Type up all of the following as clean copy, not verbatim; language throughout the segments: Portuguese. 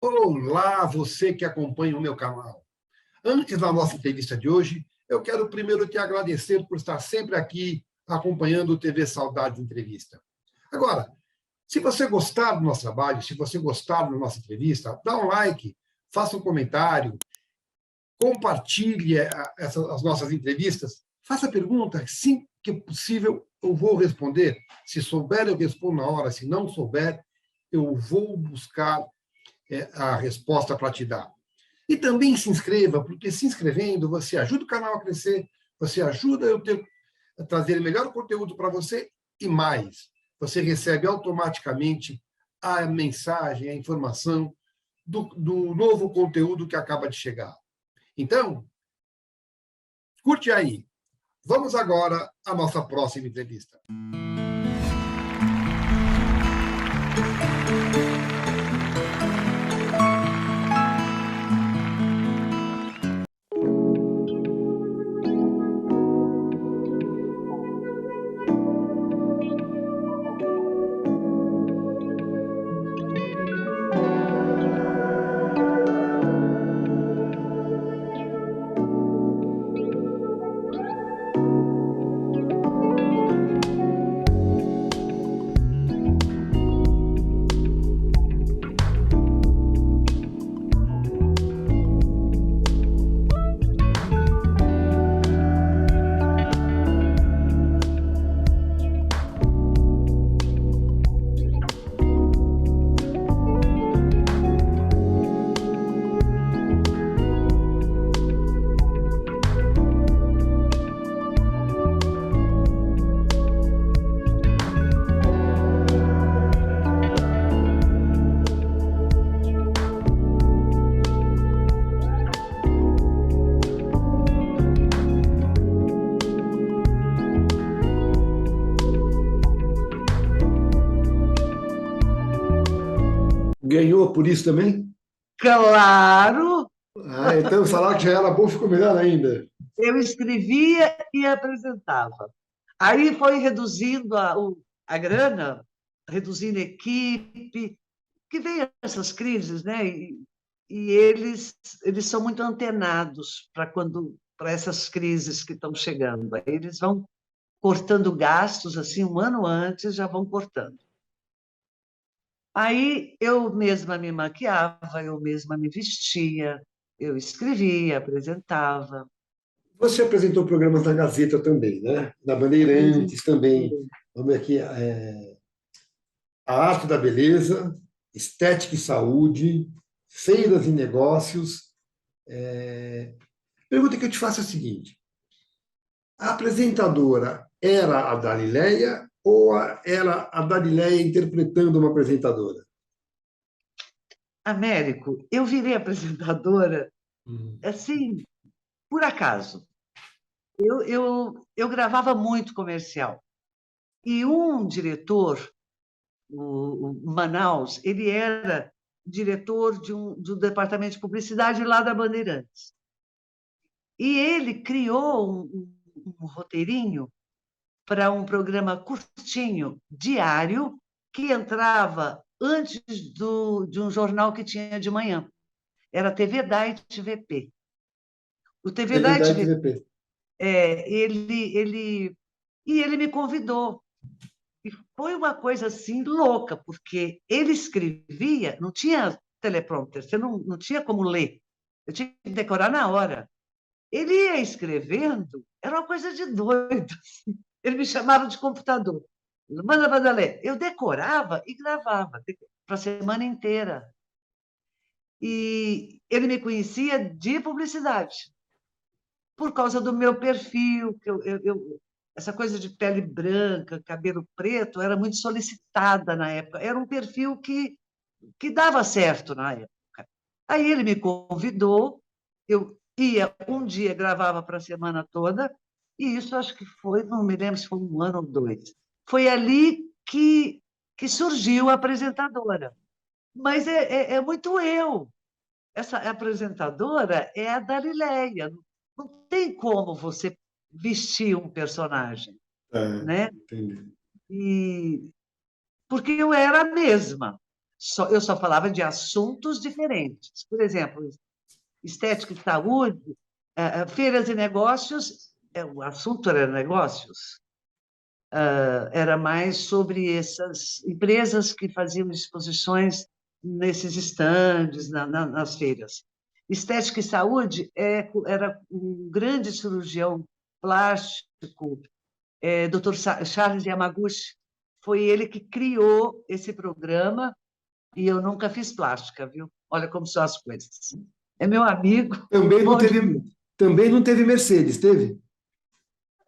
Olá, você que acompanha o meu canal. Antes da nossa entrevista de hoje, eu quero primeiro te agradecer por estar sempre aqui acompanhando o TV Saudade Entrevista. Agora, se você gostar do nosso trabalho, se você gostar da nossa entrevista, dá um like, faça um comentário, compartilhe as nossas entrevistas, faça perguntas, sim que possível eu vou responder. Se souber, eu respondo na hora, se não souber, eu vou buscar a resposta para te dar. E também se inscreva, porque se inscrevendo, você ajuda o canal a crescer, você ajuda a trazer melhor conteúdo para você e mais. Você recebe automaticamente a mensagem, a informação do novo conteúdo que acaba de chegar. Então, curte aí. Vamos agora à nossa próxima entrevista. Ganhou por isso também? Claro, Então o salário que já era bom ficou melhor ainda. eu escrevia e apresentava. Aí foi reduzindo a grana, reduzindo a equipe, que veio essas crises, né? E eles são muito antenados para essas crises que estão chegando. Aí eles vão cortando gastos, assim, um ano antes, já vão cortando. Aí eu mesma me maquiava, eu mesma me vestia, eu escrevia, apresentava. Você apresentou programas na Gazeta também, né? Na Bandeirantes também. Vamos ver aqui, A Arte da Beleza, Estética e Saúde, Feiras e Negócios. A pergunta que eu te faço é a seguinte: a apresentadora era a Dalileia ou era a Dalileia interpretando uma apresentadora? Américo, eu virei apresentadora, Hum. assim, por acaso. Eu gravava muito comercial. E um diretor, o Manaus, ele era diretor do departamento de publicidade lá da Bandeirantes. E ele criou um roteirinho para um programa curtinho, diário, que entrava antes de um jornal que tinha de manhã. Era TV Diet TVP. O TV TV da Diet TVP, TVP. ele me convidou. E foi uma coisa assim louca, porque ele escrevia, não tinha teleprompter, você não tinha como ler. Eu tinha que decorar na hora. Ele ia escrevendo, era uma coisa de doido. Ele me chamava de computador. Manda Vanderlei. Eu decorava e gravava para a semana inteira. E ele me conhecia de publicidade, por causa do meu perfil, que essa coisa de pele branca, cabelo preto, era muito solicitada na época. Era um perfil que dava certo na época. Aí ele me convidou, eu ia um dia, gravava para a semana toda, e isso acho que foi, não me lembro se foi um ano ou dois. Foi ali que surgiu a apresentadora. Mas é muito eu. Essa apresentadora é a Dalileia. Não tem como você vestir um personagem, né? Entendi. E porque eu era a mesma. Eu só falava de assuntos diferentes. Por exemplo, estética e saúde, feiras e negócios, o assunto era negócios, era mais sobre essas empresas que faziam exposições nesses estandes, nas feiras. Estética e saúde era um grande cirurgião plástico, Dr. Charles Yamaguchi, foi ele que criou esse programa e eu nunca fiz plástica, viu? Olha como são as coisas. É meu amigo. Também não teve Mercedes, teve?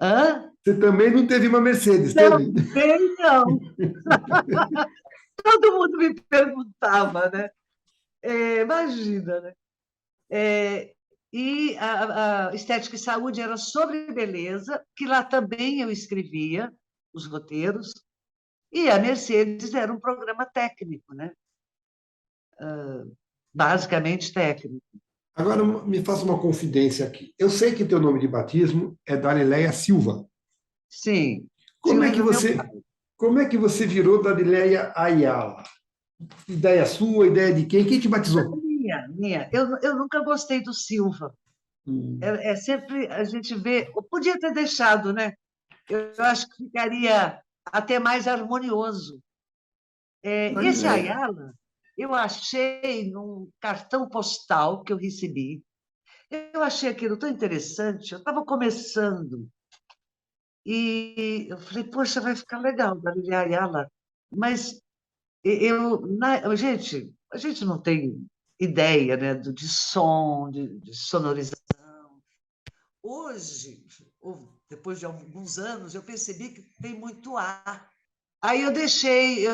Hã? Você também não teve uma Mercedes, teve? Também não. Todo mundo me perguntava, né? Imagina, né? E a Estética e Saúde era sobre beleza, que lá também eu escrevia os roteiros, e a Mercedes era um programa técnico, né? Basicamente técnico. Agora me faça uma confidência aqui. Eu sei que teu nome de batismo é Dalileia Silva. Sim. Como é Silva que do meu você, pai. como é que você virou Dalileia Ayala? Ideia sua, ideia de quem? Quem te batizou? Minha. Eu nunca gostei do Silva. Sempre a gente vê. Eu podia ter deixado, né? Eu acho que ficaria até mais harmonioso. Esse Dalileia. Ayala, eu achei num cartão postal que eu recebi. Eu achei aquilo tão interessante. Eu estava começando e eu falei, poxa, vai ficar legal, Dalileia Ayala. Mas gente, a gente não tem ideia, né, de som, de sonorização. Hoje, depois de alguns anos, eu percebi que tem muito ar. Aí eu deixei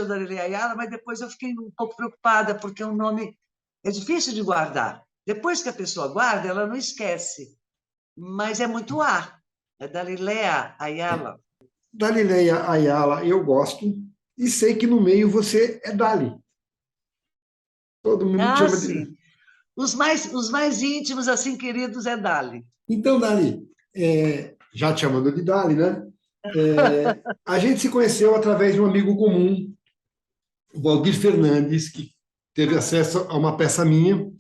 o Dalileia Ayala, mas depois eu fiquei um pouco preocupada, porque o nome é difícil de guardar. Depois que a pessoa guarda, ela não esquece, mas é muito ar. É Dalileia Ayala. Dalileia Ayala, eu gosto. E sei que no meio você é Dali. Todo mundo te Ah, chama de. sim. Os mais íntimos, assim, queridos, é Dali. Então, Dali, já te chamando de Dali, né? A gente se conheceu através de um amigo comum, o Valdir Fernandes, que teve acesso a uma peça minha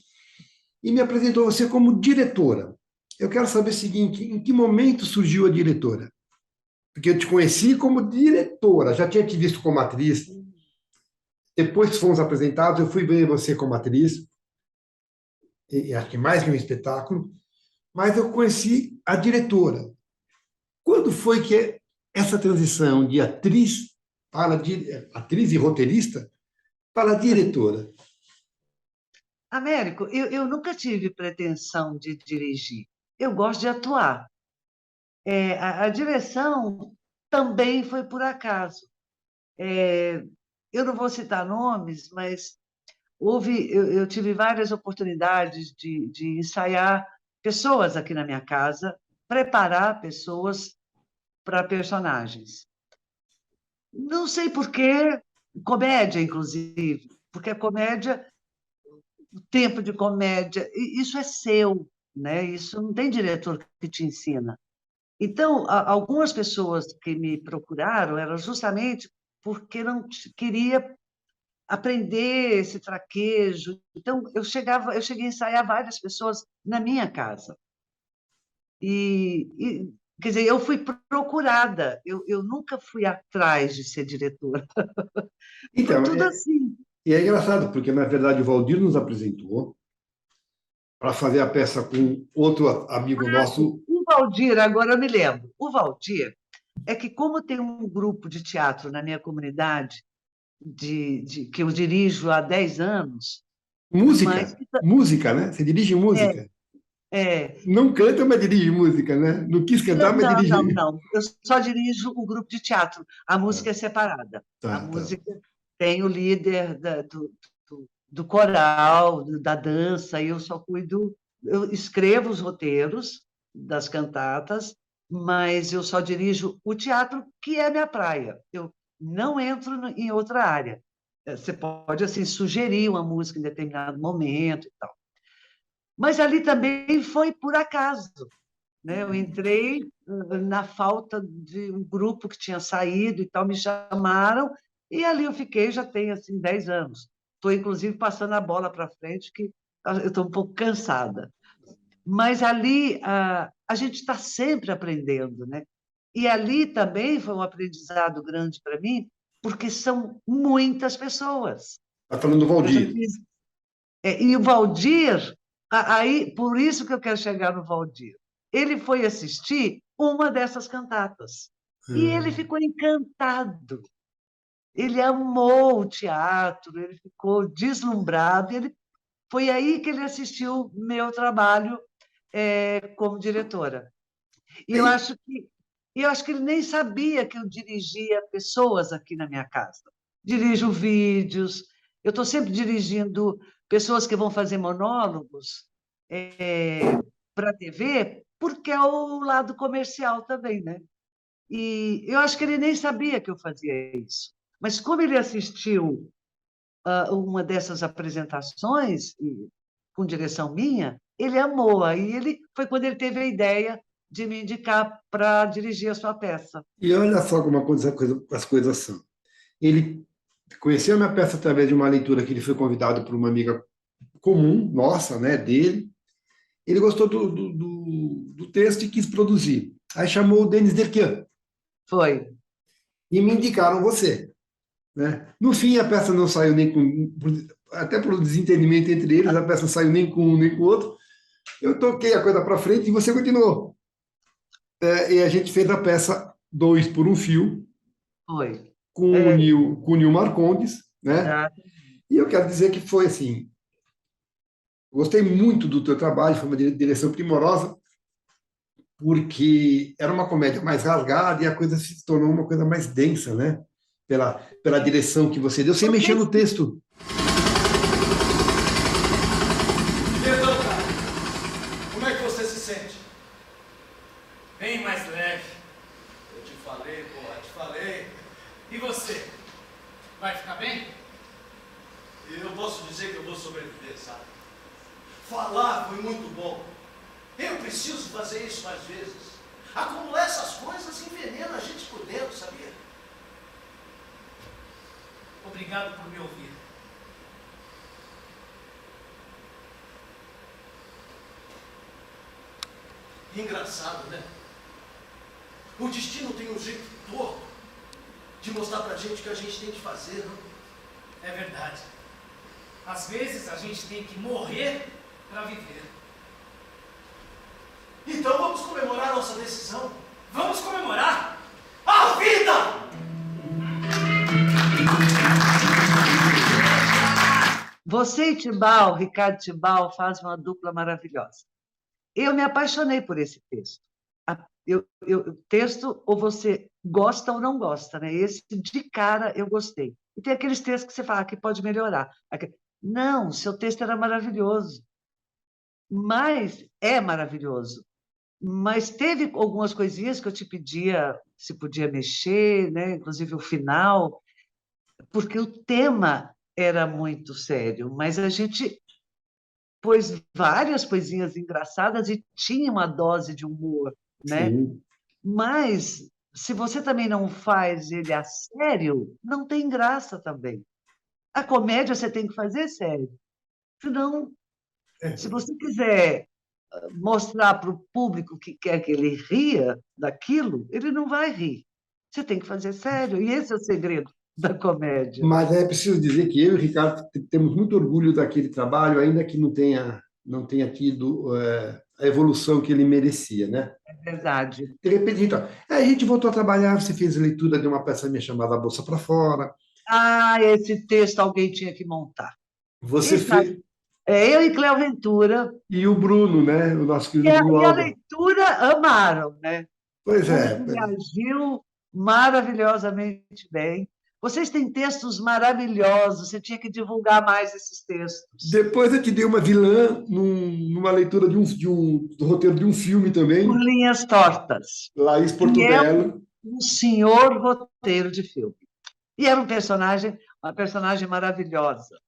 e me apresentou você como diretora. Eu quero saber o seguinte: em que momento surgiu a diretora? Porque eu te conheci como diretora, já tinha te visto como atriz. Depois que fomos apresentados, eu fui ver você como atriz, e acho que mais que um espetáculo, mas eu conheci a diretora. Quando foi que essa transição de atriz atriz e roteirista para diretora? Américo, eu nunca tive pretensão de dirigir. Eu gosto de atuar. A direção também foi por acaso. Eu não vou citar nomes, mas eu tive várias oportunidades de ensaiar pessoas aqui na minha casa, preparar pessoas para personagens. Não sei por quê, comédia, inclusive, porque a comédia, o tempo de comédia, isso é seu, né? Isso não tem diretor que te ensina. Então, algumas pessoas que me procuraram eram justamente porque não queria aprender esse traquejo. Então, eu cheguei a ensaiar várias pessoas na minha casa. Quer dizer, eu fui procurada, eu nunca fui atrás de ser diretora. Foi Então, tudo assim. e é engraçado, porque na verdade o Valdir nos apresentou para fazer a peça com outro amigo nosso. O Valdir, agora eu me lembro, o Valdir é que, como tem um grupo de teatro na minha comunidade, que eu dirijo há 10 anos, mas Música, né? Você dirige é, música. é, Não canta, mas dirige música, né? Não quis cantar, mas não, não, dirige. não. Eu só dirijo o grupo de teatro. A Tá, música é separada. A tá. música tem o líder do coral, da dança, e eu só cuido. Eu escrevo os roteiros das cantatas, mas eu só dirijo o teatro, que é minha praia. Eu não entro em outra área. Você pode, assim, sugerir uma música em determinado momento e tal. Mas ali também foi por acaso, né? Eu entrei na falta de um grupo que tinha saído e tal, me chamaram E ali eu fiquei, já tem assim 10 anos. Estou, inclusive, passando a bola para frente, que eu estou um pouco cansada. Mas ali a gente está sempre aprendendo, né? E ali também foi um aprendizado grande para mim, porque são muitas pessoas. Está falando do Eu já Valdir. fiz. E o Valdir, aí, por isso que eu quero chegar no Valdir. Ele foi assistir uma dessas cantatas. E ele Hum. ficou encantado. Ele amou o teatro, ele ficou deslumbrado. Foi aí que ele assistiu meu trabalho como diretora. E eu Aí, acho que, eu acho que ele nem sabia que eu dirigia pessoas aqui na minha casa. Dirijo vídeos, eu estou sempre dirigindo pessoas que vão fazer monólogos para a TV, porque é o lado comercial também, né? E eu acho que ele nem sabia que eu fazia isso. Mas como ele assistiu uma dessas apresentações, com direção minha, ele amou. Aí foi quando ele teve a ideia de me indicar para dirigir a sua peça. e olha só como as coisas são. Ele conheceu a minha peça através de uma leitura que ele foi convidado por uma amiga comum, nossa, né, dele. Ele gostou do texto e quis produzir. Aí chamou o Denis Derquian Foi, e me indicaram você. Né? No fim, a peça não saiu nem com. Até por desentendimento entre eles, a peça não saiu nem com um nem com o outro. Eu toquei a coisa para frente e você continuou. E a gente fez a peça Dois por um Fio, foi. com É, com o Nil Marcondes, né? exato. E eu quero dizer que foi assim, gostei muito do teu trabalho, foi uma direção primorosa, porque era uma comédia mais rasgada e a coisa se tornou uma coisa mais densa, né? Pela direção que você deu, sem mexer Vocês, no texto. Então, cara, como é que você se sente? Bem mais leve. Eu te falei, porra, te falei. E você? Vai ficar bem? Eu posso dizer que eu vou sobreviver, sabe? Falar foi muito bom. Eu preciso fazer isso mais vezes. Acumular essas coisas envenena a gente por dentro, sabia? Obrigado por me ouvir. Engraçado, né? O destino tem um jeito torto de mostrar pra gente o que a gente tem que fazer, não? É verdade. Às vezes a gente tem que morrer pra viver. Então vamos comemorar nossa decisão. Vamos comemorar a vida! Você e Tibau, Ricardo Tibau, fazem uma dupla maravilhosa. Eu me apaixonei por esse texto. O texto, ou você gosta ou não gosta, né? Esse, de cara, eu gostei. E tem aqueles textos que você fala que pode melhorar. Não, seu texto era maravilhoso. Mas é maravilhoso. Mas teve algumas coisinhas que eu te pedia se podia mexer, né? Inclusive o final, porque o tema era muito sério, mas a gente pôs várias coisinhas engraçadas e tinha uma dose de humor, né? Sim. Mas se você também não faz ele a sério, não tem graça também. A comédia você tem que fazer sério. Senão, se você quiser mostrar para o público que quer que ele ria daquilo, ele não vai rir. Você tem que fazer sério. E esse é o segredo da comédia. Mas é preciso dizer que eu e o Ricardo temos muito orgulho daquele trabalho, ainda que não tenha tido a evolução que ele merecia, né? É verdade. De repente, então, a gente voltou a trabalhar, você fez leitura de uma peça minha chamada A Bolsa para Fora, Esse texto alguém tinha que montar. você Quem sabe? fez, Eu e Cléo Ventura. e o Bruno, né? O nosso E querido Bruno a Alva. leitura amaram, né? O Pois é, público reagiu maravilhosamente bem. Vocês têm textos maravilhosos, você tinha que divulgar mais esses textos. depois eu te dei uma vilã numa leitura do roteiro de um filme Por também, linhas tortas. Laís E é Portobello. um senhor roteiro de filme. E era uma personagem maravilhosa.